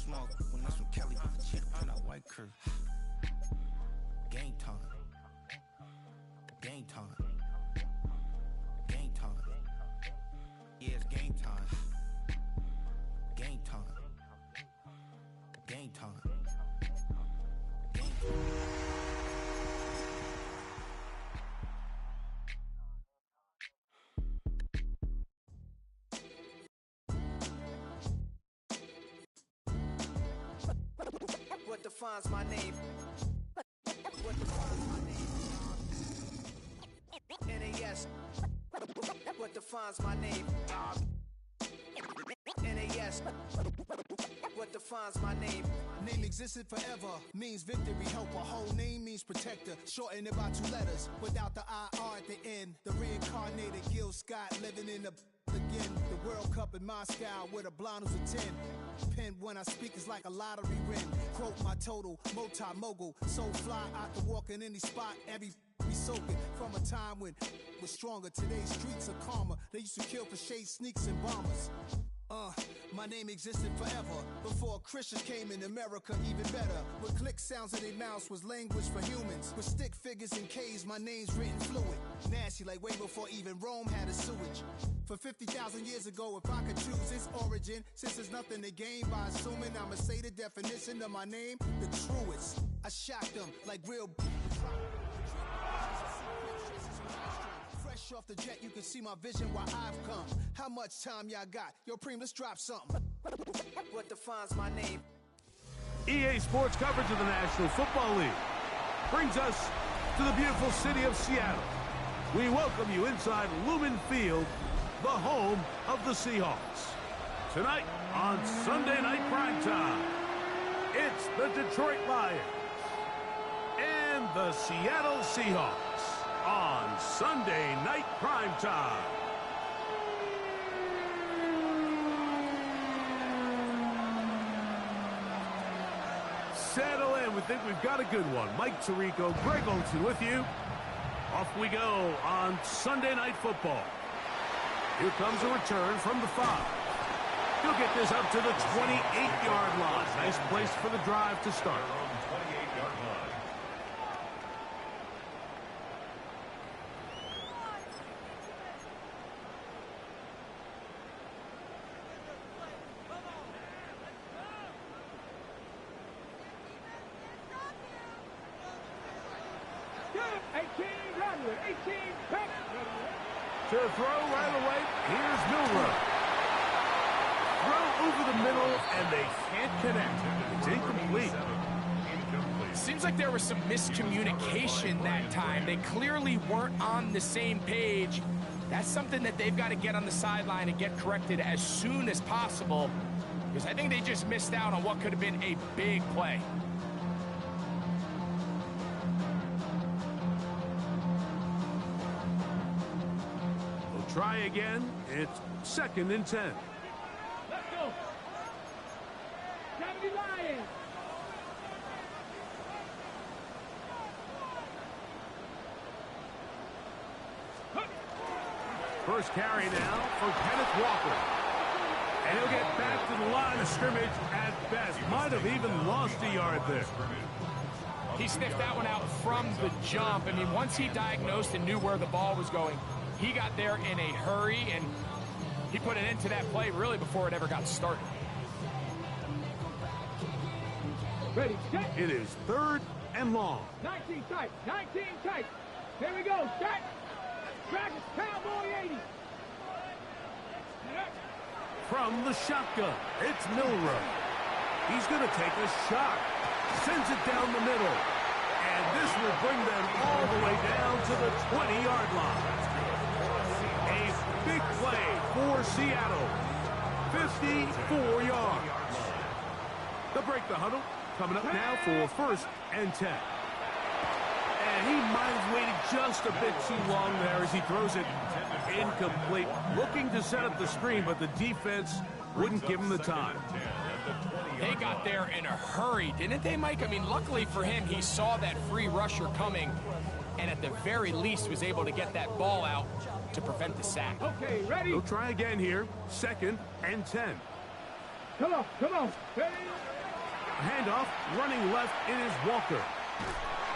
smoke when that's from Kelly with the cheetah print out white curve. Game time. Game time. Game time. Yeah, it's game time. Game time. Game time. Game time. What defines my name? What defines my name? NAS. What defines my name? NAS. What defines my name? Name existed forever, means victory, helper. Whole name means protector, shorten it by 2 letters, without the IR at the end. The reincarnated Gil Scott, living in the again. The World Cup in Moscow, where the blind was a 10. Pen when I speak is like a lottery win. Quote my total, multi-mogul, so fly out to walk in any spot, every be soaking from a time when was stronger. Today's streets are calmer. They used to kill for shade sneaks and bombers. My name existed forever before Christians came in America, even better. With click sounds in their mouths was language for humans. With stick figures and K's, my name's written fluid. Nasty like way before even Rome had a sewage. For 50,000 years ago, if I could choose its origin, since there's nothing to gain by assuming, I'ma say the definition of my name, the truest. I shocked them like real. Fresh off the jet, you can see my vision where I've come. How much time y'all got? Yo, Preem, let's drop something. What defines my name? EA Sports coverage of the National Football League brings us to the beautiful city of Seattle. We welcome you inside Lumen Field, the home of the Seahawks. Tonight on Sunday Night Primetime, it's the Detroit Lions and the Seattle Seahawks on Sunday Night Primetime. Settle in. We think we've got a good one. Mike Tirico, Greg Olsen with you. Off we go on Sunday Night Football. Here comes a return from the 5. He'll get this up to the 28-yard line. Nice place for the drive to start. To throw right away, here's Milroe. Throw over the middle, and they can't connect. It's incomplete. Seems like there was some miscommunication that time. They clearly weren't on the same page. That's something that they've got to get on the sideline and get corrected as soon as possible, because I think they just missed out on what could have been a big play. Try again. It's 2nd and 10. Let's go. 70 Lions. First carry now for Kenneth Walker. And he'll get back to the line of scrimmage at best. Might have even lost a yard there. He sniffed that one out from the jump. I mean, once he diagnosed and knew where the ball was going, he got there in a hurry, and he put an end to that play really before it ever got started. Ready, set. It is 3rd and long. 19 tight, 19 tight. Here we go, set. Track is Cowboy 80. From the shotgun, it's Milroe. He's going to take a shot. Sends it down the middle. And this will bring them all the way down to the 20-yard line. A big play for Seattle. 54 yards. They'll break the huddle. Coming up now for 1st and 10. And he might have waited just a bit too long there as he throws it incomplete. Looking to set up the screen, but the defense wouldn't give him the time. They got there in a hurry, didn't they, Mike? I mean, luckily for him, he saw that free rusher coming, and at the very least was able to get that ball out to prevent the sack. Okay, ready? We'll try again here. 2nd and 10. Come on, come on. Ready? Handoff, running left, it is Walker.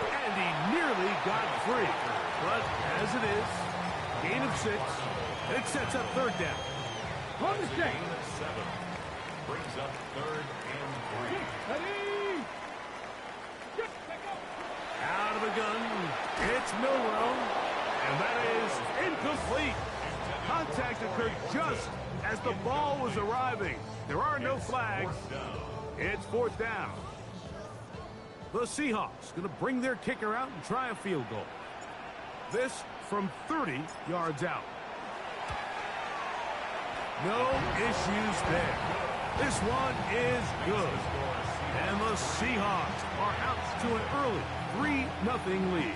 And he nearly got free. But as it is, gain of 6, and it sets up third down. On the check. Brings up 3rd and 3. Ready. Out of the gun, it's Milroe, and that is incomplete. Contact occurred just as the ball was arriving. There are no flags. It's 4th down. The Seahawks going to bring their kicker out and try a field goal. This from 30 yards out. No issues there. This one is good. And the Seahawks are out to an early 3-0 lead.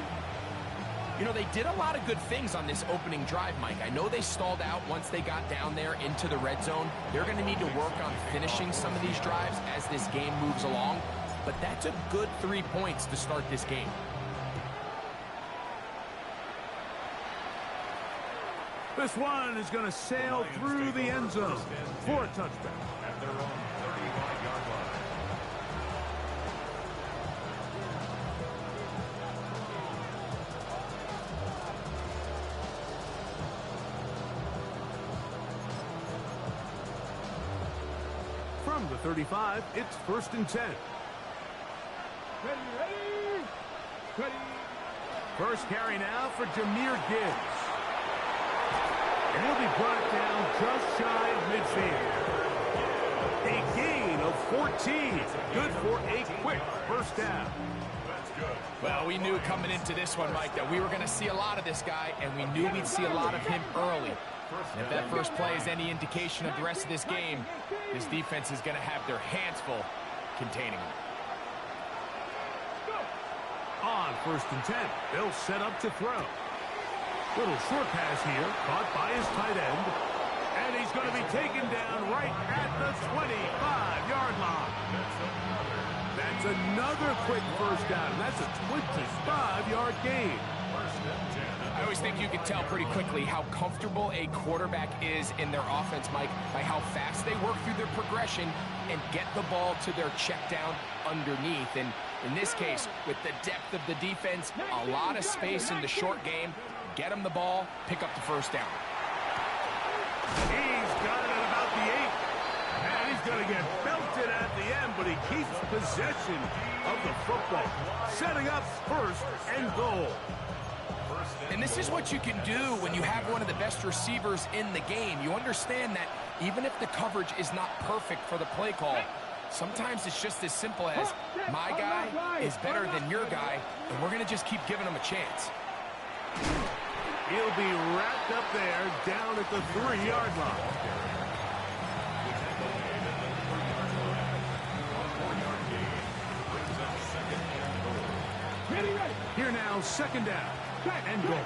You know, they did a lot of good things on this opening drive, Mike. I know they stalled out once they got down there into the red zone. They're going to need to work on finishing some of these drives as this game moves along. But that's a good 3 points to start this game. This one is going to sail through the end zone for a touchdown. At their own 35-yard line. From the 35, it's 1st and 10. Ready. First carry now for Jahmyr Gibbs. And he'll be brought down just shy of midfield. A gain of 14. Good for a quick first down. Well, we knew coming into this one, Mike, that we were going to see a lot of this guy, and we knew we'd see a lot of him early. And if that first play is any indication of the rest of this game, this defense is going to have their hands full containing him. On 1st and 10, they'll set up to throw. Little short pass here, caught by his tight end. And he's going to be taken down right at the 25-yard line. That's another quick first down. That's a 25-yard gain. I always think you can tell pretty quickly how comfortable a quarterback is in their offense, Mike, by how fast they work through their progression and get the ball to their check down underneath. And in this case, with the depth of the defense, a lot of space in the short game, get him the ball, pick up the first down. He's got it at about the 8. And he's going to get belted at the end, but he keeps possession of the football, setting up 1st and goal. And this is what you can do when you have one of the best receivers in the game. You understand that even if the coverage is not perfect for the play call, sometimes it's just as simple as my guy is better than your guy, and we're going to just keep giving him a chance. He'll be wrapped up there down at the 3-yard line. Here now, 2nd down and goal.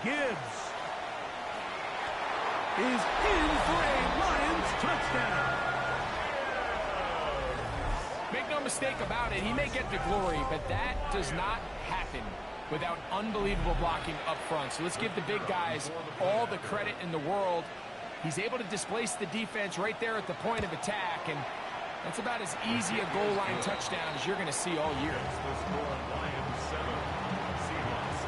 Gibbs is in for a Lions touchdown. Make no mistake about it, he may get the glory, but that does not happen without unbelievable blocking up front. So let's give the big guys all the credit in the world. He's able to displace the defense right there at the point of attack, and that's about as easy a goal line touchdown as you're going to see all year. Lions 7, Seahawks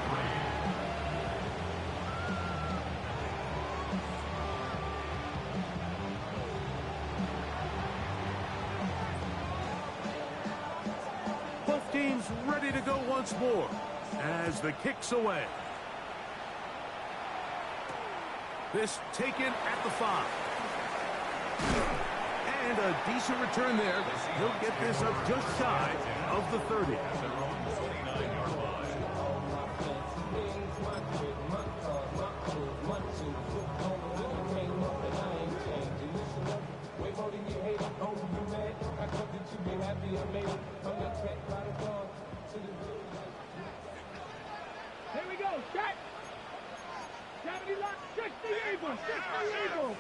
3. Both teams ready to go once more as the kick's away. This taken at the 5. And a decent return there. He'll get this up just shy of the 30. Here we go, set. 70 lock, 60 evil, 60 evil.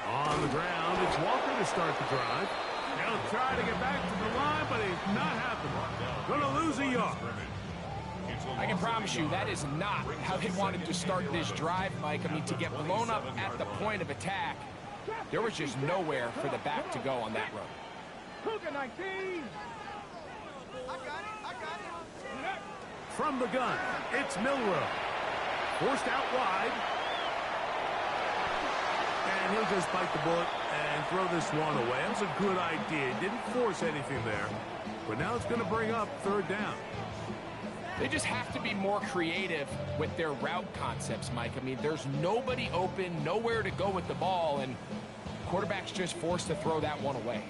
On the ground, it's Walker to start the drive. He'll try to get back to the line, but it's not happening. Gonna lose a yard. I can promise you, that is not how they wanted to start this drive, Mike. I mean, to get blown up at the point of attack, there was just nowhere for the back to go on that run. Cougar 19. From the gun, it's Milroe. Forced out wide. And he'll just bite the bullet and throw this one away. That was a good idea. Didn't force anything there. But now it's going to bring up third down. They just have to be more creative with their route concepts, Mike. I mean, there's nobody open, nowhere to go with the ball, and quarterback's just forced to throw that one away.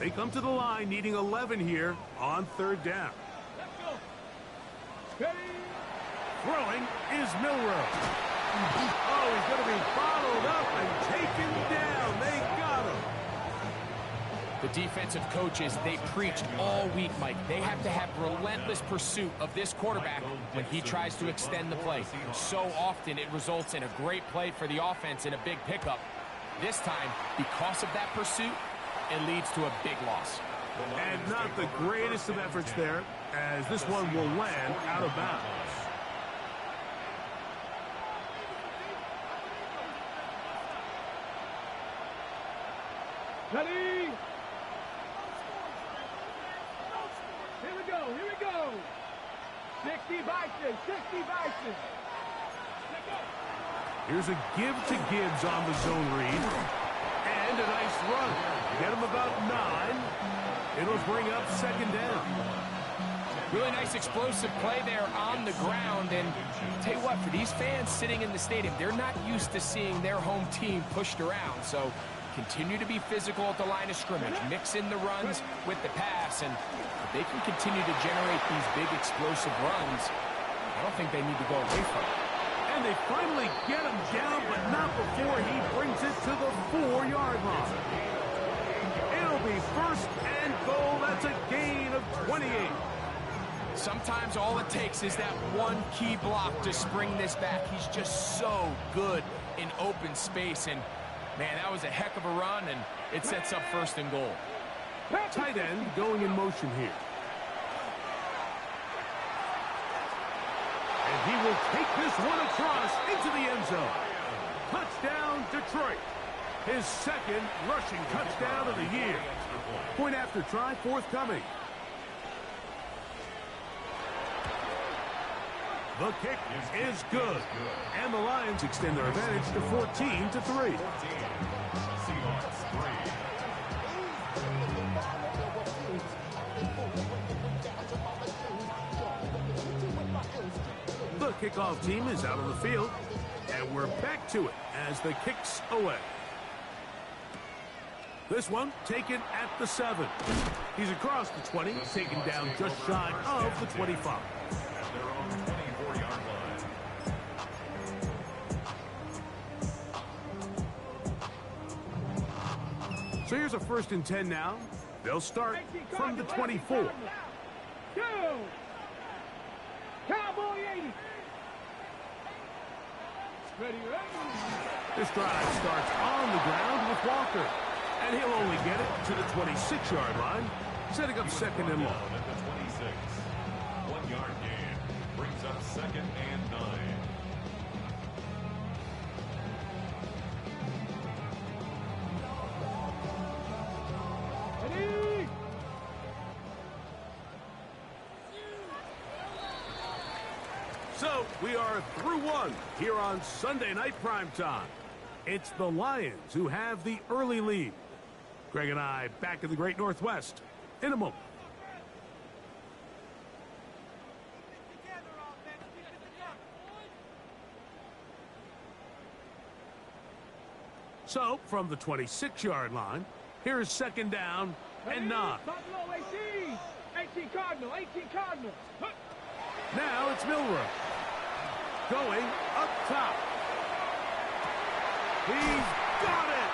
They come to the line needing 11 here on third down. Throwing is Milroe. Oh, he's going to be bottled up and taken down. They got him. The defensive coaches, they preached all week, Mike. They have to have relentless pursuit of this quarterback when he tries to extend the play. So often it results in a great play for the offense and a big pickup. This time, because of that pursuit, it leads to a big loss. And not the greatest of efforts there, as this one will land out of bounds. Ready? Here we go, here we go. 60 Bison, 60 Bison. Here's a give to Gibbs on the zone read. And a nice run. Get him about 9. It'll bring up second down. Really nice explosive play there on the ground. And tell you what, for these fans sitting in the stadium, they're not used to seeing their home team pushed around. So continue to be physical at the line of scrimmage. Mix in the runs with the pass. And if they can continue to generate these big explosive runs, I don't think they need to go away from it. And they finally get him down, but not before he brings it to the 4-yard line. It'll be first and goal. That's a gain of 28. Sometimes all it takes is that one key block to spring this back. He's just so good in open space. And, man, that was a heck of a run, and it sets up first and goal. Tight end going in motion here. And he will take this one across into the end zone. Touchdown, Detroit. His second rushing touchdown of the year. Point after try forthcoming. The kick is good. And the Lions extend their advantage to 14-3. The kickoff team is out on the field, and we're back to it as the kick's away. This one taken at the 7. He's across the 20, taken down just shy of the 25. They're on the 24-yard line. So here's a 1st and 10 now. They'll start from the 24. Go! Cowboy 80. Ready, ready. This drive starts on the ground with Walker. And he'll only get it to the 26-yard line, setting up second and long. At the 26. 1-yard gain brings up second and 9. Ready? So we are through one here on Sunday Night Primetime. It's the Lions who have the early lead. Greg and I back in the Great Northwest in a moment. So from the 26-yard line, here's second down and 9. Buffalo 18. 18 Cardinal, 18 Cardinal. Now it's Milroe. Going up top. He's got it.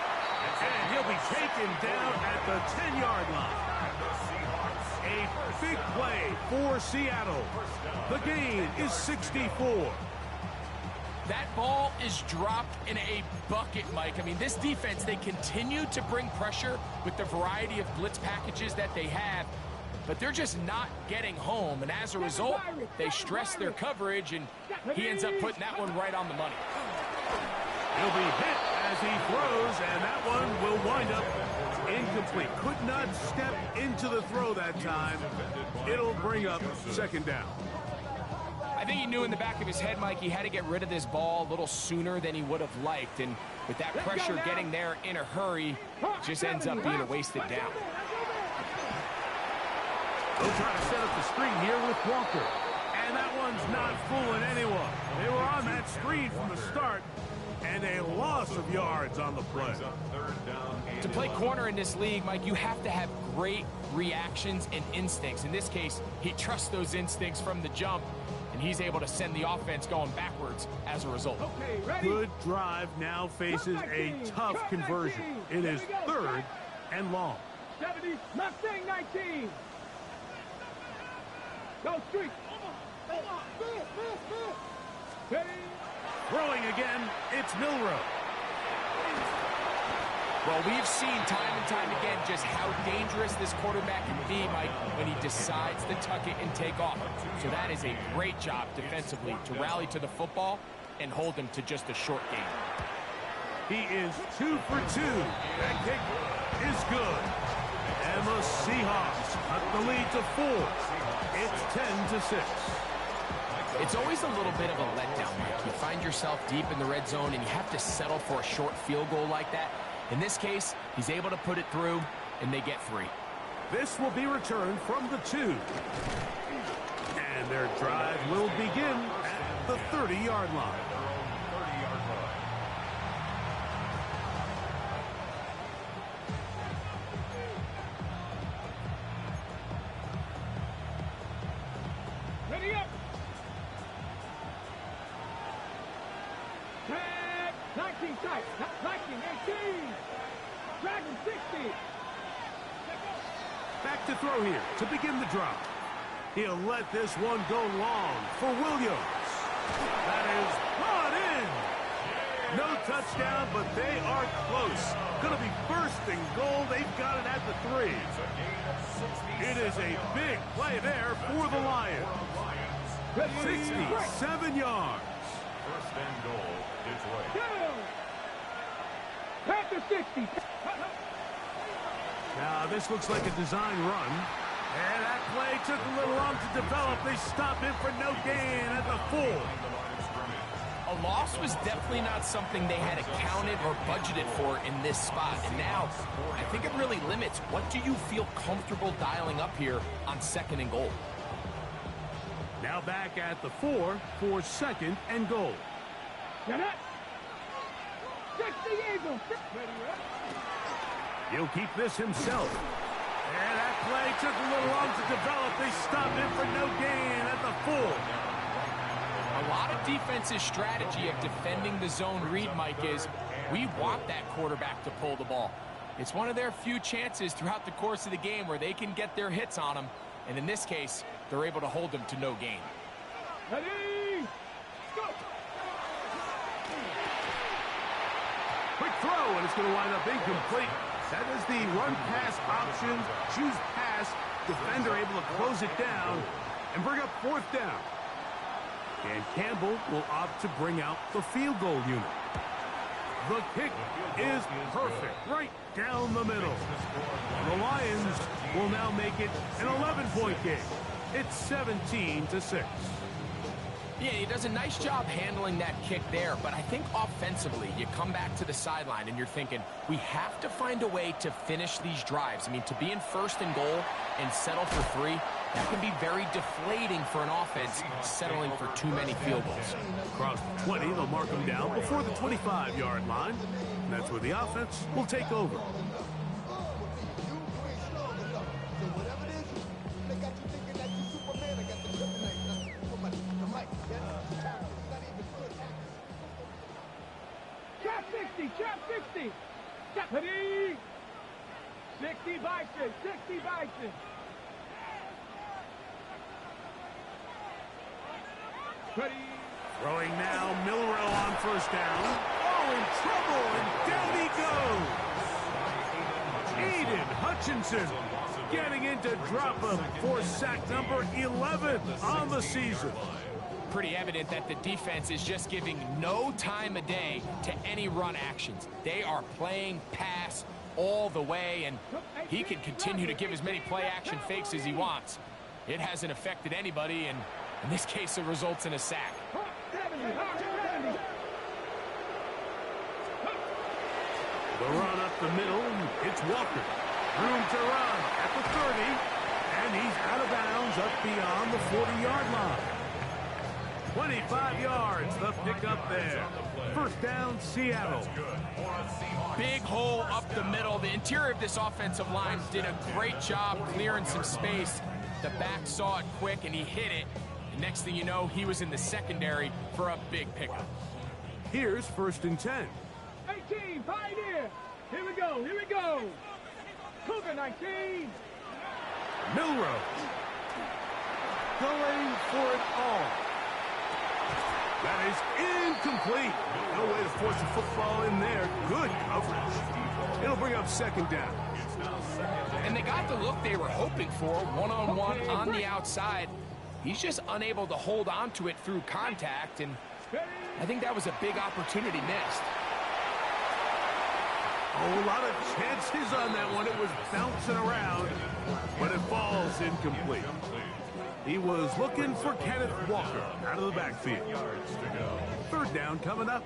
And he'll be taken down at the 10-yard line. A big play for Seattle. The gain is 64. That ball is dropped in a bucket, Mike. I mean, this defense, they continue to bring pressure with the variety of blitz packages that they have. but they're just not getting home. And as a result, they stress their coverage, and he ends up putting that one right on the money. He'll be hit as he throws, and that one will wind up incomplete. Could not step into the throw that time. It'll bring up second down. I think he knew in the back of his head, Mike, he had to get rid of this ball a little sooner than he would have liked. And with that pressure getting there in a hurry, it just ends up being a wasted down. They'll try to set up the screen here with Walker. And that one's not fooling anyone. They were on that screen from the start, and a loss of yards on the play. To play corner in this league, Mike, you have to have great reactions and instincts. In this case, he trusts those instincts from the jump, and he's able to send the offense going backwards as a result. Okay, ready? Good drive now faces a tough conversion. It is third and long. 70, Mustang 19. Go street. Ready? Throwing again, it's Milroe. Well, we've seen time and time again just how dangerous this quarterback can be, Mike, when he decides to tuck it and take off. So that is a great job defensively to rally to the football and hold him to just a short game. He is 2 for 2. That kick is good. And the Seahawks cut the lead to 4. It's 10-6. It's always a little bit of a letdown, Mike. You find yourself deep in the red zone and you have to settle for a short field goal like that. In this case, he's able to put it through, and they get 3. This will be returned from the 2. And their drive will begin at the 30-yard line. Ready up. 19 tight. 19, 18. Dragon 60. Back to throw here to begin the drive. He'll let this one go long for Williams. That is brought in. No touchdown, but they are close. Going to be first and goal. They've got it at the 3. It is a big play there for the Lions. 67 yards. First and goal, Detroit. Panther 60. Now this looks like a design run. And that play took a little long to develop. They stop him for no gain at the 4. A loss was definitely not something they had accounted or budgeted for in this spot. And now, I think it really limits what do you feel comfortable dialing up here on second and goal. Now back at the 4 for second and goal. Get it. 60 Eagles. He'll keep this himself. And that play took a little long to develop. They stopped him for no gain at the 4. A lot of defense's strategy of defending the zone read, Mike, is we want that quarterback to pull the ball. It's one of their few chances throughout the course of the game where they can get their hits on him. And in this case, they're able to hold him to no gain. Ready? Go. Quick throw, and it's going to wind up incomplete. That is the run-pass option. Choose pass. Defender able to close it down and bring up 4th down. And Campbell will opt to bring out the field goal unit. The kick is perfect, right down the middle. The Lions will now make it an 11-point game. It's 17-6. Yeah, he does a nice job handling that kick there, but I think offensively, you come back to the sideline and you're thinking, we have to find a way to finish these drives. I mean, to be in first and goal and settle for 3, that can be very deflating for an offense settling for too many field goals. Across the 20, they'll mark them down before the 25-yard line. And that's where the offense will take over. Chap 60. Ready? 60 Bison. 60 Bison. Ready? Throwing now, Milroe on first down. Oh, in trouble, and down he goes. Aiden Hutchinson getting in to drop him for sack number 11 on the season. Pretty evident that the defense is just giving no time of day to any run actions. They are playing pass all the way, and he can continue to give as many play-action fakes as he wants. It hasn't affected anybody, and in this case, it results in a sack. The run up the middle, it's Walker. Room to run at the 30, and he's out of bounds up beyond the 40-yard line. 25 yards, the pickup there. First down, Seattle. Big hole up the middle. The interior of this offensive line did a great job clearing some space. The back saw it quick, and he hit it. The next thing you know, he was in the secondary for a big pickup. Here's first and 10. 18, Pioneer. Here we go, here we go. Cougar 19. Milroe going for it all. That is incomplete. No way to force the football in there. Good coverage. It'll bring up second down. And they got the look they were hoping for, one-on-one on the outside. He's just unable to hold on to it through contact, and I think that was a big opportunity missed. Oh, a lot of chances on that one. It was bouncing around, but it falls incomplete. He was looking for Kenneth Walker out of the backfield. Third down coming up.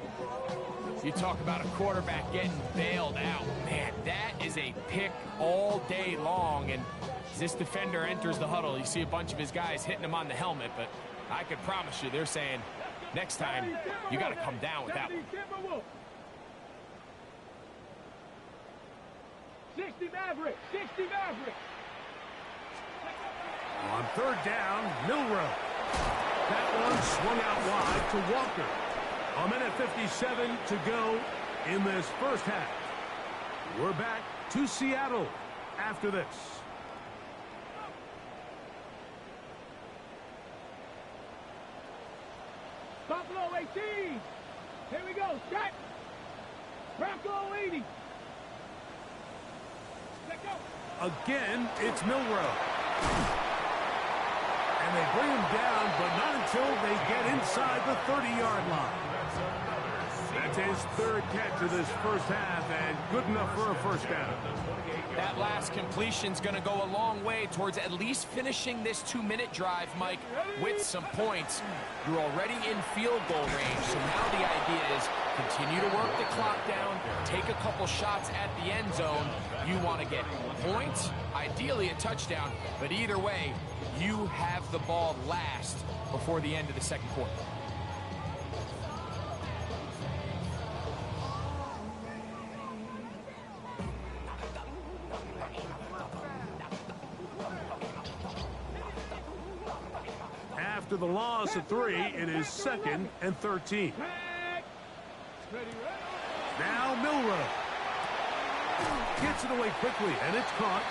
You talk about a quarterback getting bailed out. Man, that is a pick all day long. And as this defender enters the huddle, you see a bunch of his guys hitting him on the helmet. But I can promise you, they're saying, next time, you got to come down with that one. 60 Maverick, 60 Maverick. On third down, Milroe. That one swung out wide to Walker. A minute 57 to go in this first half. We're back to Seattle after this. Buffalo 18. Here we go, Scott. Bronco 80. Let go. Again, it's Milroe. And they bring him down, but not until they get inside the 30-yard line. That's his third catch of this first half, and good enough for a first down. That last completion's going to go a long way towards at least finishing this 2-minute drive, Mike, with some points. You're already in field goal range, so now the idea is continue to work the clock down, take a couple shots at the end zone. You want to get points, ideally a touchdown, but either way, you have the ball last before the end of the second quarter. After the loss of 3, it is 2nd and 13. Now Milroe gets it away quickly, and it's caught.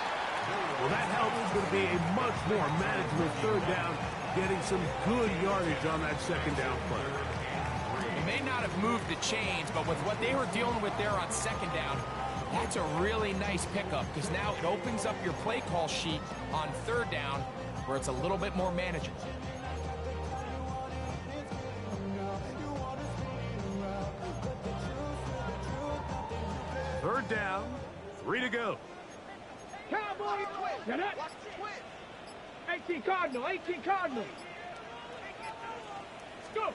Well, that helps. It's going to be a much more manageable third down, getting some good yardage on that second down play. He may not have moved the chains, but with what they were dealing with there on second down, that's a really nice pickup, because now it opens up your play call sheet on third down where it's a little bit more manageable. Third down, 3 to go. Cowboy, get it. 18 Cardinal, 18 Cardinal. Go.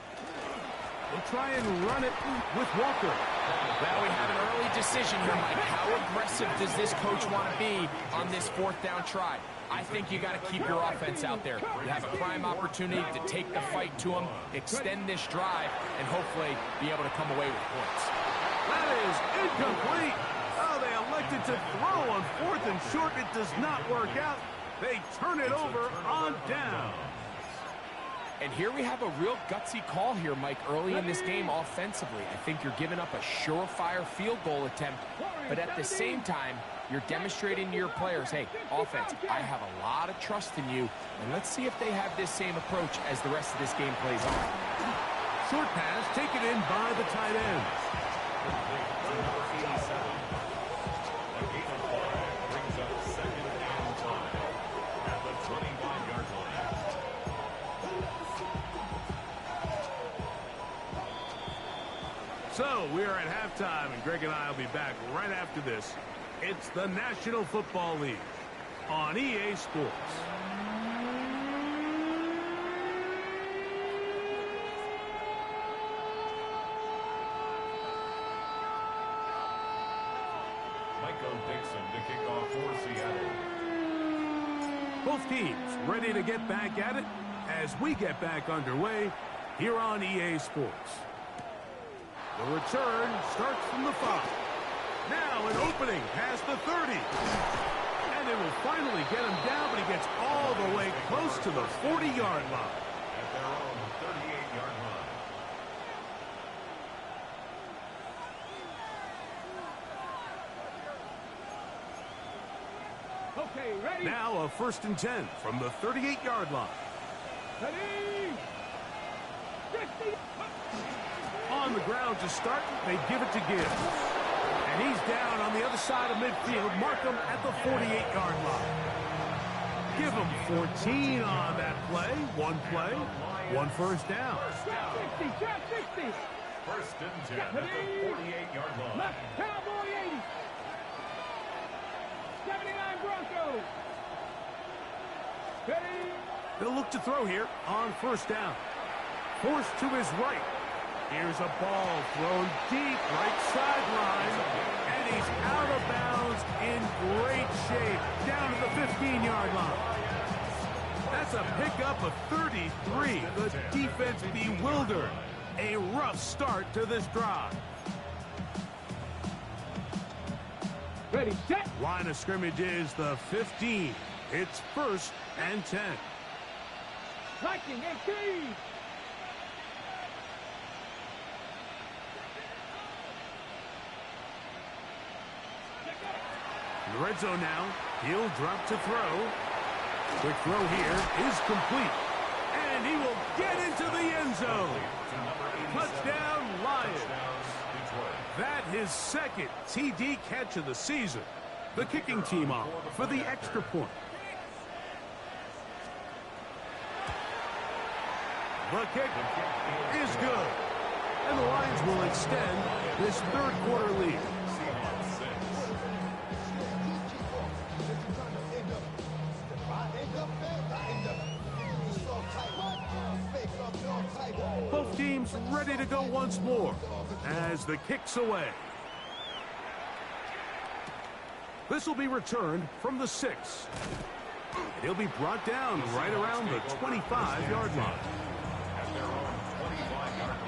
We'll try and run it with Walker. Well, we have an early decision here, Mike. How aggressive does this coach want to be on this fourth down try? I think you got to keep your offense out there. You have a prime opportunity to take the fight to them, extend this drive, and hopefully be able to come away with points. That is incomplete. Oh, they elected to throw on 4th and short. It does not work out. They turn it over on down. And here we have a real gutsy call here, Mike, early in this game offensively. I think you're giving up a surefire field goal attempt, but at the same time, you're demonstrating to your players, hey, offense, I have a lot of trust in you, and let's see if they have this same approach as the rest of this game plays on. Short pass taken in by the tight end. So we are at halftime, and Greg and I will be back right after this. It's the National Football League on EA Sports. Michael Dixon to kick off for Seattle. Both teams ready to get back at it as we get back underway here on EA Sports. The return starts from the 5. Now an opening past the 30. And they will finally get him down, but he gets all the way close to the 40-yard line. At their own 38-yard line. Okay, ready? Now a 1st and 10 from the 38-yard line. Ready? 50. On the ground to start, they give it to Gibbs. And he's down on the other side of midfield. Mark him at the 48-yard line. Give him 14 on that play. One play, one first down. 60, 60. First and 10 at the 48-yard line. Left, Cowboy 80. 79 Broncos. Ready? They'll look to throw here on first down. Forced to his right. Here's a ball thrown deep right sideline. And he's out of bounds in great shape. Down to the 15-yard line. That's a pickup of 33. The defense bewildered. A rough start to this drive. Ready, set. Line of scrimmage is the 15. It's 1st and 10. Liking 18. In the red zone now. He'll drop to throw. Quick throw here is complete. And he will get into the end zone. Touchdown, Lions. That his second TD catch of the season. The kicking team off for the extra point. The kick is good. And the Lions will extend this third quarter lead. Both teams ready to go once more as the kick's away. This will be returned from the 6. And he'll be brought down right around the 25-yard line. At their own 25-yard line.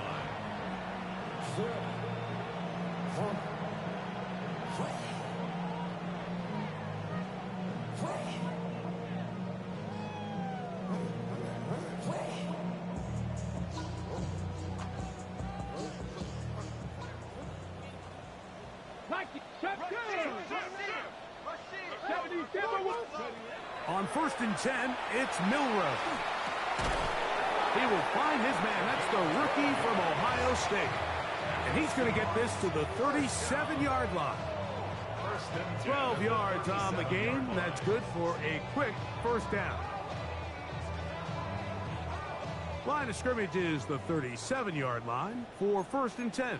On 1st and 10, it's Milroe. He will find his man. That's the rookie from Ohio State. And he's going to get this to the 37-yard line. 12 yards on the game. That's good for a quick first down. Line of scrimmage is the 37-yard line for 1st and 10.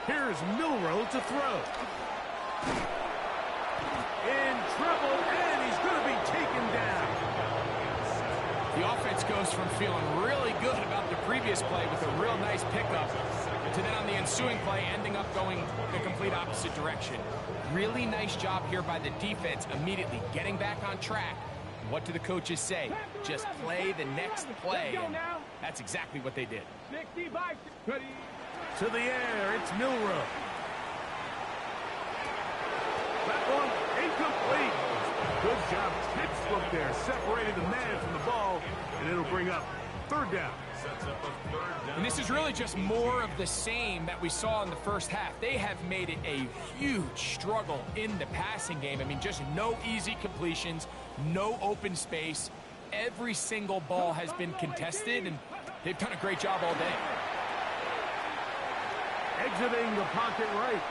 Here's Milroe to throw. In trouble, and he's going to be taken down. The offense goes from feeling really good about the previous play with a real nice pickup to then on the ensuing play ending up going the complete opposite direction. Really nice job here by the defense immediately getting back on track. What do the coaches say? Just play the next play. And that's exactly what they did. 65. Ready. To the air, it's Milroe. That one incomplete. Good job, textbook there. Separated the man from the ball, and it'll bring up 3rd down. And this is really just more of the same that we saw in the first half. They have made it a huge struggle in the passing game. I mean, just no easy completions, no open space. Every single ball has been contested, and they've done a great job all day. Exiting the pocket right.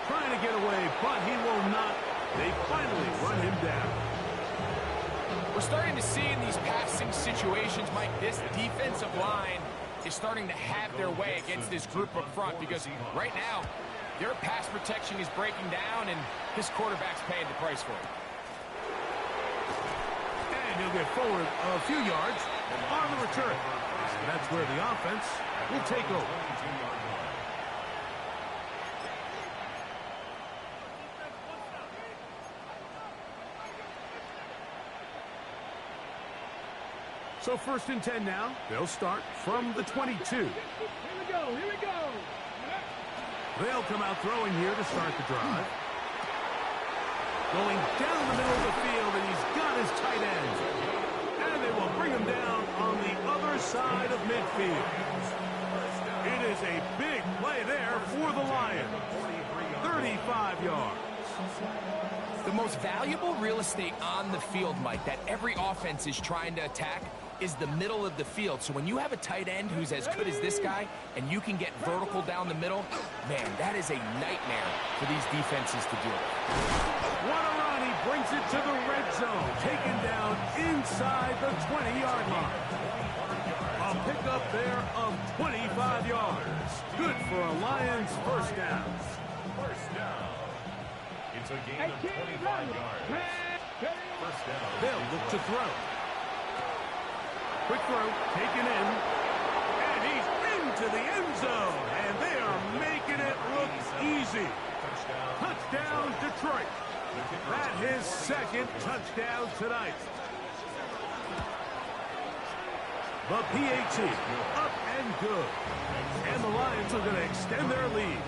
Trying to get away, but he will not. They finally run him down. We're starting to see in these passing situations, Mike, this defensive line is starting to have their way against this group up front because right now, their pass protection is breaking down, and this quarterback's paying the price for it. And he'll get forward a few yards on the return. And that's where the offense will take over. So 1st and 10 now. They'll start from the 22. Here we go, here we go. They'll come out throwing here to start the drive. Going down the middle of the field, and he's got his tight end. And they will bring him down on the other side of midfield. It is a big play there for the Lions. 35 yards. The most valuable real estate on the field, Mike, that every offense is trying to attack is the middle of the field. So when you have a tight end who's as good as this guy and you can get vertical down the middle, man, that is a nightmare for these defenses to deal with. Guarani brings it to the red zone, taken down inside the 20-yard line. A pickup there of 25 yards. Good for a Lions first down. First down. It's a gain of 25 yards. First down. They'll look to throw. Quick throw, taken in, and he's into the end zone, and they are making it look easy. Touchdown, Detroit. That his second touchdown tonight. The PAT, up and good. And the Lions are going to extend their lead.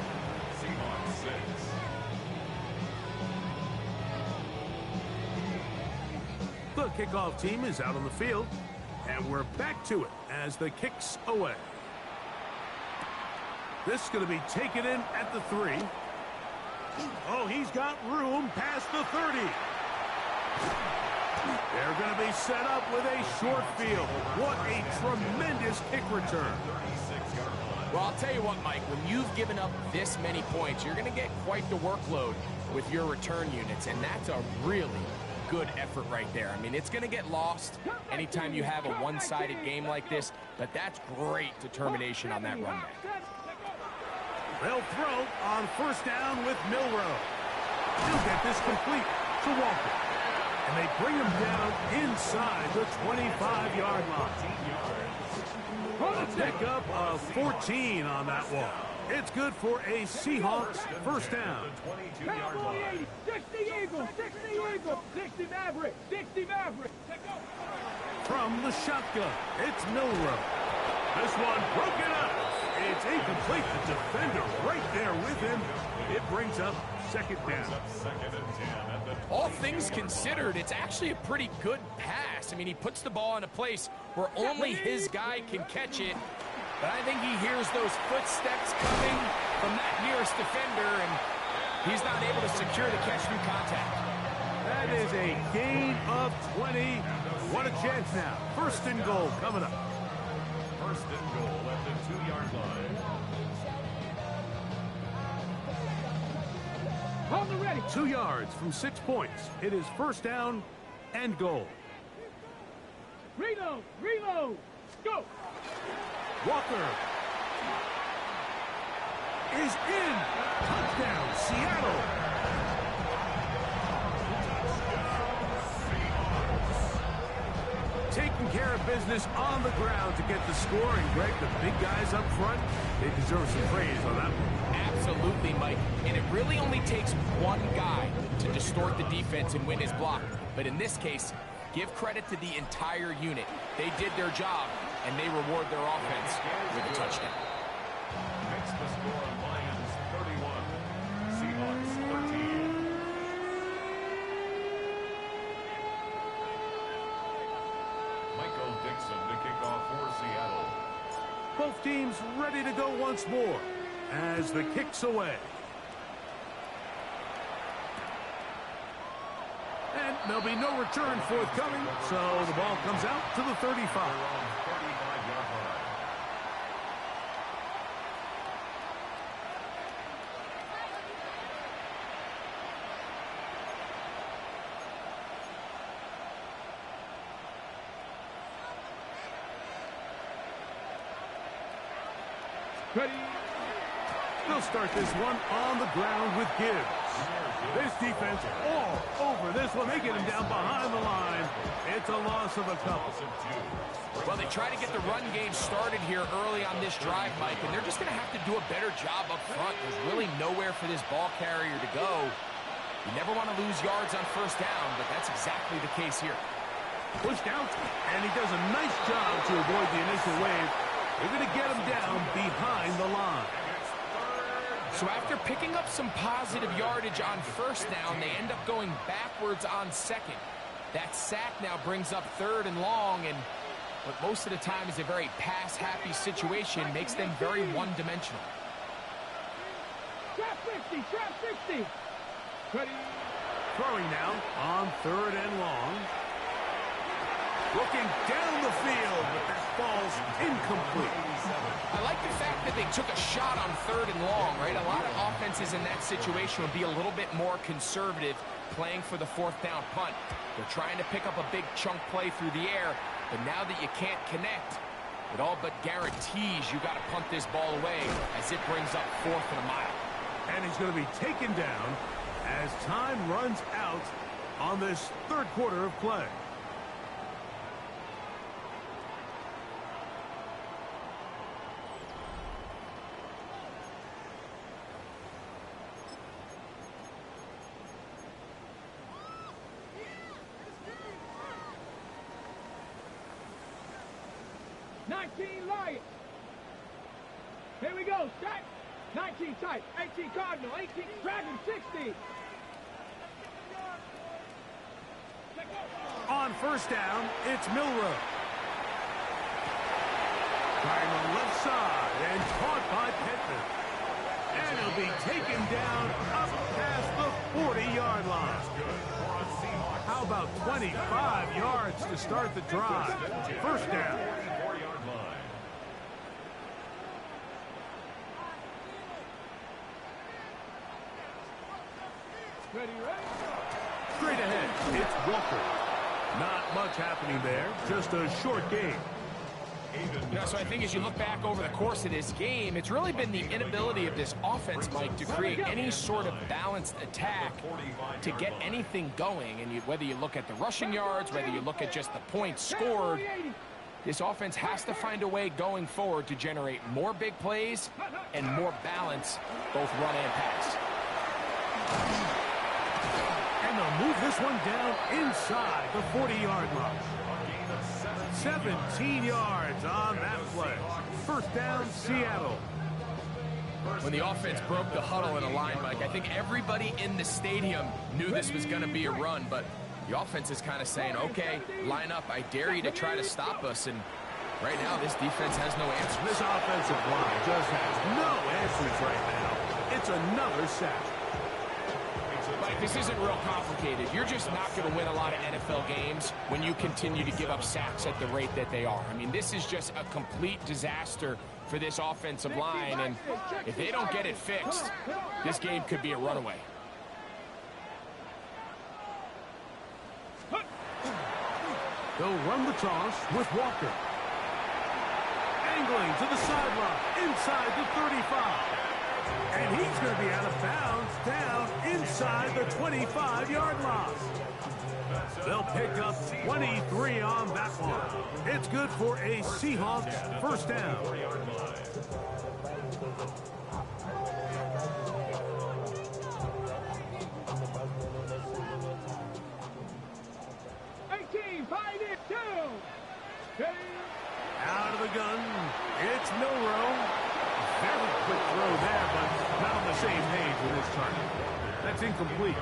Seahawks 6. The kickoff team is out on the field. And we're back to it as the kick's away. This is going to be taken in at the 3. Oh, he's got room past the 30. They're going to be set up with a short field. What a tremendous kick return. Well, I'll tell you what, Mike, when you've given up this many points, you're going to get quite the workload with your return units, and that's a really good effort right there. I mean, it's going to get lost anytime you have a one-sided game like this, but that's great determination on that run back. They'll throw on first down with Milroe. He'll get this complete to Walker. And they bring him down inside the 25-yard line. A pickup of 14 on that one. It's good for a Seahawks first down. Cowboy 80, 60 Eagles, 60 Eagles, 60 Maverick, 60 Maverick. From the shotgun, it's Milroe. This one broken up. It's incomplete. The defender right there with him. It brings up second down. All things considered, it's actually a pretty good pass. I mean, he puts the ball in a place where only his guy can catch it. But I think he hears those footsteps coming from that nearest defender, and he's not able to secure the catch through contact. That is a gain of 20. What a chance now. First and goal coming up. First and goal at the 2-yard line. On the ready. 2 yards from 6 points. It is first down and goal. Reload, reload, go. Walker is in. Touchdown, Seattle. Taking care of business on the ground to get the score. And Greg, the big guys up front, they deserve some praise on that one. Absolutely, Mike. And it really only takes one guy to distort the defense and win his block. But in this case, give credit to the entire unit. They did their job, and they reward their offense with a touchdown. Next the score, Lions 31, Seahawks 13. Michael Dixon to kick off for Seattle. Both teams ready to go once more as the kick's away. And there'll be no return forthcoming, so the ball comes out to the 35. Ready. They'll start this one on the ground with Gibbs. This defense all over this one. They get him down behind the line. It's a loss of a couple. Well, they try to get the run game started here early on this drive, Mike, and they're just going to have to do a better job up front. There's really nowhere for this ball carrier to go. You never want to lose yards on first down, but that's exactly the case here. Pushed out, and he does a nice job to avoid the initial wave. They're going to get him down behind the line. So after picking up some positive yardage on first down, they end up going backwards on second. That sack now brings up 3rd and long, and what most of the time is a very pass-happy situation makes them very one-dimensional. Trap 50, trap 60. Ready. Throwing now on 3rd and long. Looking down the field, but that falls incomplete. I like the fact that they took a shot on 3rd and long, right? A lot of offenses in that situation would be a little bit more conservative playing for the 4th down punt. They're trying to pick up a big chunk play through the air, but now that you can't connect, it all but guarantees you got to punt this ball away as it brings up 4th and a mile. And he's going to be taken down as time runs out on this 3rd quarter of play. Lions. Here we go. Strike. 19 tight. 18 Cardinal. 18 Dragon. 60. On first down, it's Milroe. Trying on the left side and caught by Pittman. And he'll be taken down up past the 40-yard line. How about 25 yards to start the drive? First down. Ready, ready. Straight ahead, it's Walker. Not much happening there, just a short game. So I think as you look back over the course of this game, it's really been the inability of this offense, Mike, to create any sort of balanced attack to get anything going. And whether you look at the rushing yards, whether you look at just the points scored, this offense has to find a way going forward to generate more big plays and more balance, both run and pass. And they'll move this one down inside the 40-yard line. 17 yards on that play. First down, Seattle. When the offense broke the huddle in a line, Mike, I think everybody in the stadium knew this was going to be a run, but the offense is kind of saying, okay, line up, I dare you to try to stop us, and right now this defense has no answers. This offensive line just has no answers right now. It's another sack. Mike, this isn't real complicated. You're just not going to win a lot of NFL games when you continue to give up sacks at the rate that they are. I mean, this is just a complete disaster for this offensive line, and if they don't get it fixed, this game could be a runaway. They'll run the toss with Walker. Angling to the sideline, inside the 35. And he's going to be out of bounds down inside the 25-yard line. They'll pick up 23 on that one. It's good for a Seahawks first down. 18, find it, down. Out of the gun, it's Milroe. Very quick throw there, but not on the same page with his target. That's incomplete.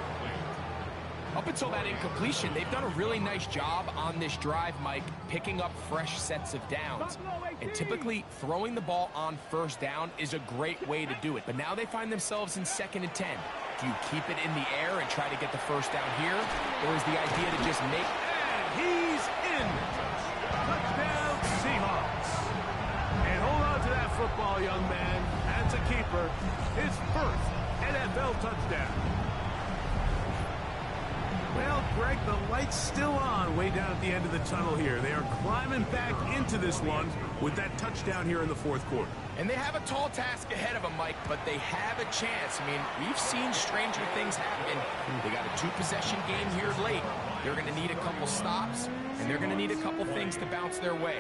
Up until that incompletion, they've done a really nice job on this drive, Mike, picking up fresh sets of downs. And typically, throwing the ball on first down is a great way to do it. But now they find themselves in 2nd and 10. Do you keep it in the air and try to get the first down here? Or is the idea to just make... And he's in. Touchdown, Seahawks. And hold on to that football, young man. That's a keeper. His first NFL touchdown. Well, Greg, the light's still on way down at the end of the tunnel here. They are climbing back into this one with that touchdown here in the 4th quarter. And they have a tall task ahead of them, Mike, but they have a chance. I mean, we've seen stranger things happen. They got a 2-possession game here late. They're going to need a couple stops, and they're going to need a couple things to bounce their way.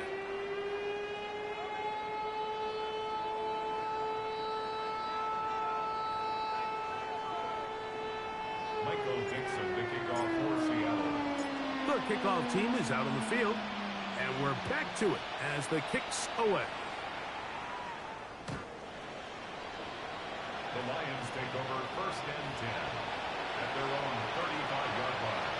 Michael Dixon, the kickoff for Seattle. The kickoff team is out on the field, and we're back to it as the kick's away. The Lions take over 1st and 10 at their own 35-yard line.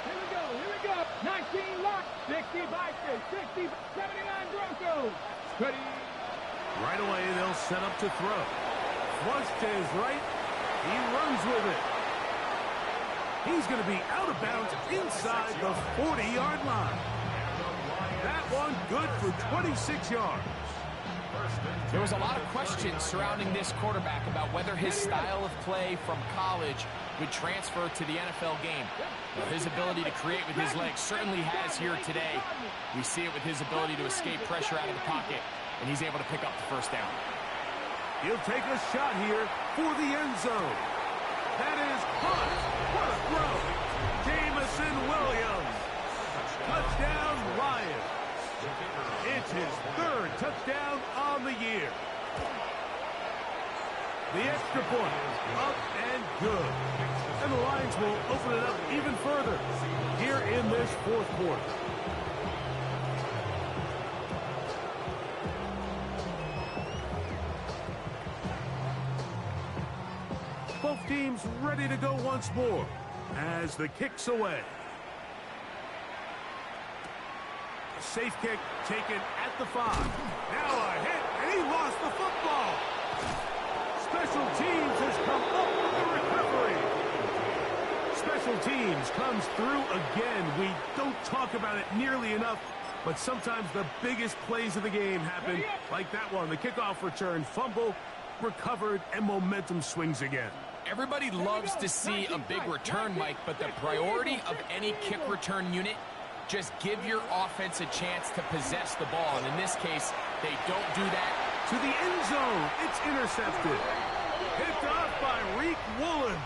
Here we go. 19 lock, 60 Vikings, 60, 79 Broncos. Ready. Right away, they'll set up to throw. Flush to his right. He runs with it. He's going to be out of bounds inside the 40-yard line. That one good for 26 yards. There was a lot of questions surrounding this quarterback about whether his style of play from college would transfer to the NFL game. Well, his ability to create with his legs certainly has here today. We see it with his ability to escape pressure out of the pocket, and he's able to pick up the first down. He'll take a shot here for the end zone. That is caught. What a throw. Jameson Williams. Touchdown, Lions. It's his 3rd touchdown on the year. The extra point, up and good. And the Lions will open it up even further here in this 4th quarter. Both teams ready to go once more as the kick's away. Safe kick taken at the 5. Now a hit, and he lost the football. Special teams has come up with the recovery. Special teams comes through again. We don't talk about it nearly enough, but sometimes the biggest plays of the game happen like that one. The kickoff return, fumble, recovered, and momentum swings again. Everybody loves to see a big return, Mike, but the priority of any kick return unit, just give your offense a chance to possess the ball. And in this case, they don't do that. To the end zone, it's intercepted. Picked off by Reek Woolen.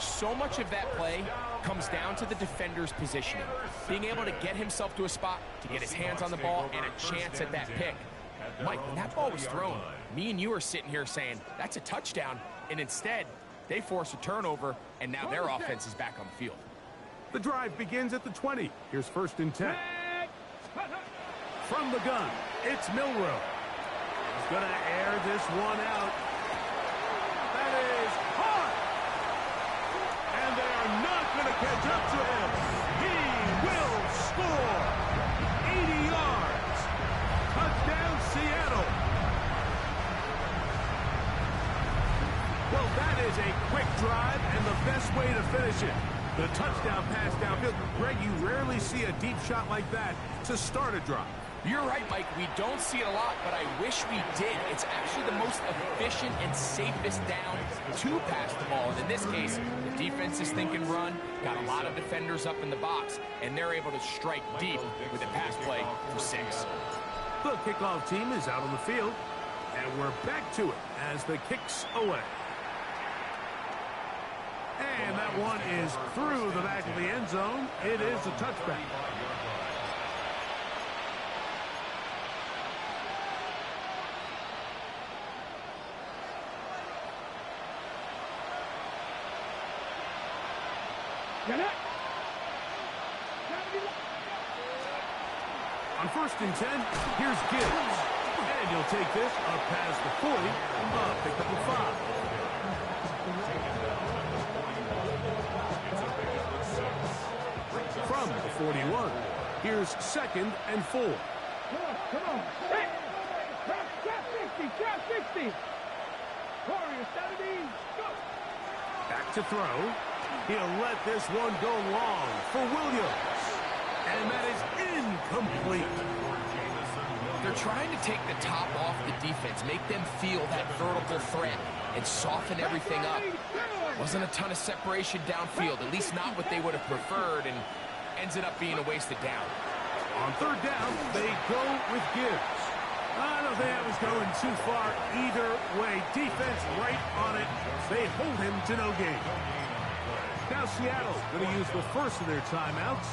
So much of that play comes down to the defender's positioning. Being able to get himself to a spot, to get his hands on the ball, and a chance at that pick. Mike, when that ball was thrown, me and you are sitting here saying, that's a touchdown. And instead, they force a turnover, and now their offense is back on the field. The drive begins at the 20. Here's 1st and 10. From the gun, it's Milroe. He's going to air this one out. That is caught. And they are not going to catch up to him. He will score. 80 yards. Touchdown, Seattle. Well, that is a quick drive and the best way to finish it. The touchdown pass downfield. Greg, you rarely see a deep shot like that to start a drive. You're right, Mike. We don't see it a lot, but I wish we did. It's actually the most efficient and safest down to pass the ball. And in this case, the defense is thinking run, got a lot of defenders up in the box, and they're able to strike deep with a pass play for 6. The kickoff team is out on the field, and we're back to it as the kick's away. And that one is through the back of the end zone. It is a touchback. On 1st and 10, here's Gibbs. And he'll take this up past the 40, pick up the 5. From the 41, here's 2nd and 4. Come on. Hey, drop 60. Warriors, 70, go. Back to throw. He'll let this one go long for Williams. And that is incomplete. They're trying to take the top off the defense, make them feel that vertical threat, and soften everything up. Wasn't a ton of separation downfield, at least not what they would have preferred, and ends up being a wasted down. On third down, they go with Gibbs. I don't think that was going too far either way. Defense right on it. They hold him to no gain. Now Seattle going to use the first of their timeouts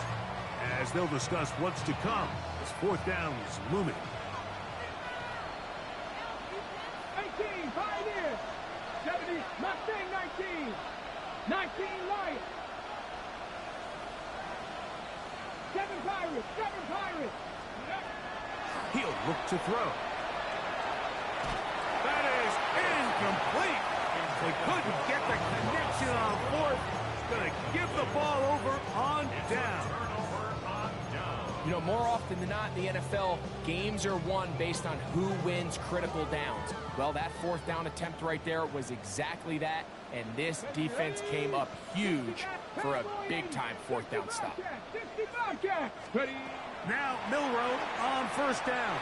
as they'll discuss what's to come as fourth down is looming. 18, Pioneers. 70, Mustang 19. 19, Lions. 7 Pirates, 7 Pirates. He'll look to throw. That is incomplete. They couldn't get the connection on fourth. Going to give the ball over on down. You know, more often than not in the NFL, games are won based on who wins critical downs. Well, that fourth down attempt right there was exactly that, and this defense came up huge for a big-time fourth down stop. Now Milroe on first down.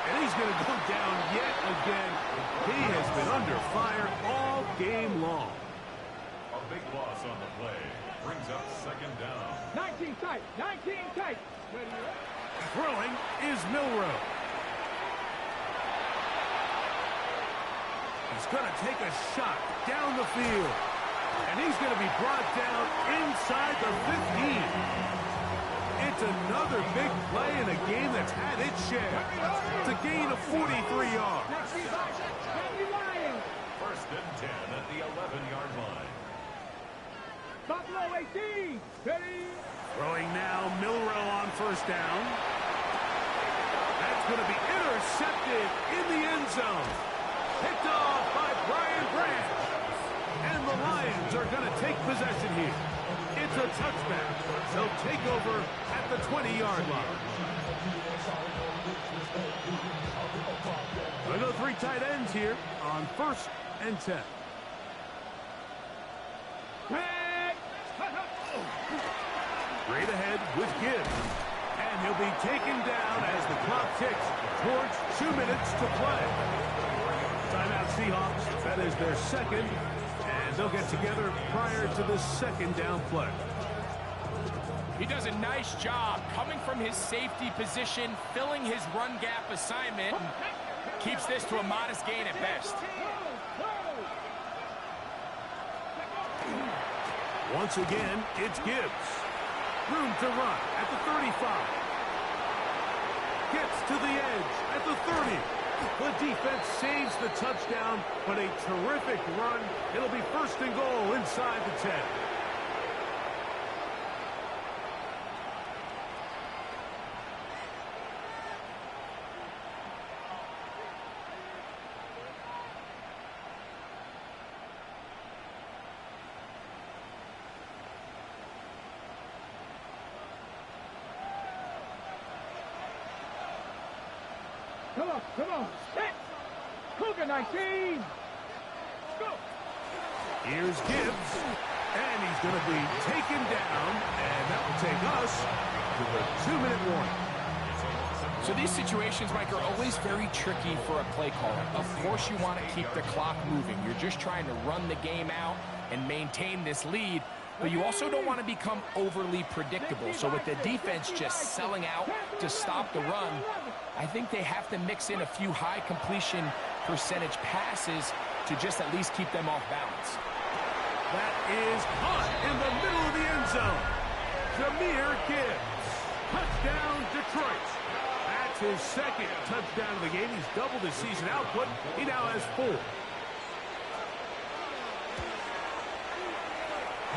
And he's going to go down yet again. He has been under fire all game long. A big loss on the play. Brings up second down. 19 tight, 19 tight. Throwing is Milroe. He's going to take a shot down the field. And he's going to be brought down inside the 15. It's another big play in a game that's had its share. It's a gain of 43 yards. First and 10 at the 11-yard line. Buffalo 18. Ready? Throwing now, Milroe on first down. That's going to be intercepted in the end zone. Picked off by Brian Branch. And the Lions are going to take possession here. It's a touchback. They'll take over at the 20-yard line. They go 3 tight ends here on first and 10. Straight ahead with Gibbs. And he'll be taken down as the clock ticks towards 2 minutes to play. Timeout Seahawks. That is their second. And they'll get together prior to the second down play. He does a nice job coming from his safety position, filling his run gap assignment, and keeps this to a modest gain at best. Once again, it's Gibbs. Room to run at the 35. Gets to the edge at the 30. The defense saves the touchdown, but a terrific run. It'll be first and goal inside the 10. Come on, set! Cougar 19! Go! Here's Gibbs, and he's going to be taken down, and that will take us to the 2-minute warning. So these situations, Mike, are always very tricky for a play caller. Of course you want to keep the clock moving. You're just trying to run the game out and maintain this lead, but you also don't want to become overly predictable. So with the defense just selling out to stop the run, I think they have to mix in a few high completion percentage passes to just at least keep them off balance. That is caught in the middle of the end zone. Jahmyr Gibbs. Touchdown, Detroit. That's his second touchdown of the game. He's doubled his season output. He now has 4.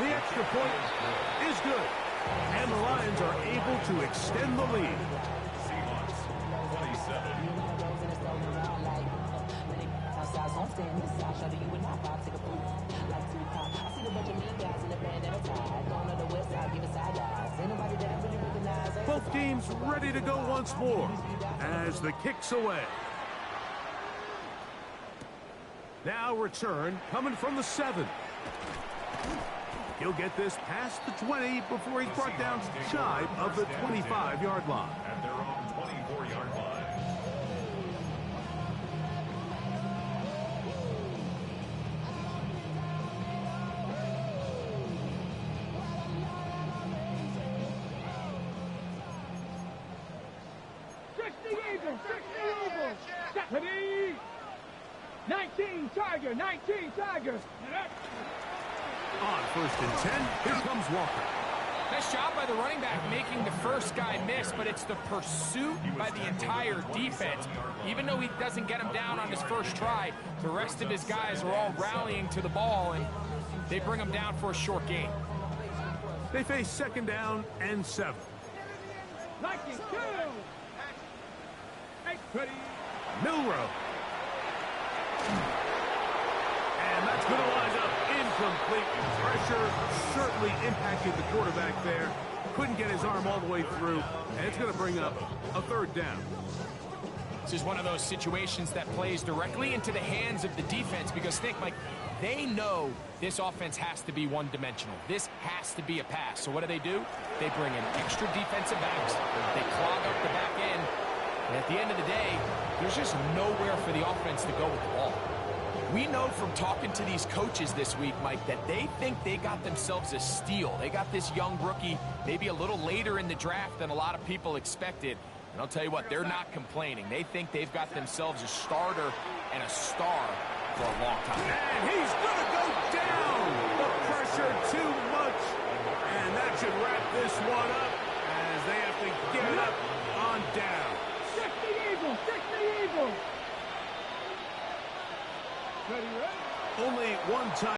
The extra point is good. And the Lions are able to extend the lead. Seahawks 27. Both teams ready to go once more as the kick's away. Now return coming from the 7. He'll get this past the 20 before he's brought down shy of the 25-yard line. At their own 24-yard line. Ready? 19 Tiger, 19 Tiger. On 1st and 10, here comes Walker. Nice job by the running back making the first guy miss, but it's the pursuit by the entire defense. Even though he doesn't get him down on his first try, the rest of his guys are all rallying to the ball, and they bring him down for a short gain. They face 2nd down and 7. 19, 2. Ready? Milrow. And that's going to wind up incomplete. Pressure certainly impacted the quarterback there. Couldn't get his arm all the way through, and it's going to bring up a 3rd down. This is one of those situations that plays directly into the hands of the defense because, think, Mike, they know this offense has to be one-dimensional. This has to be a pass. So what do? They bring in extra defensive backs. They clog up the back end. And at the end of the day, there's just nowhere for the offense to go with the ball. We know from talking to these coaches this week, Mike, that they think they got themselves a steal. They got this young rookie maybe a little later in the draft than a lot of people expected. And I'll tell you what, they're not complaining. They think they've got themselves a starter and a star for a long time. And he's going to go down. The pressure too much. And that should wrap this one up as they have to get it up on down. 60 Eagles, 60 Eagles. Ready? Only one time.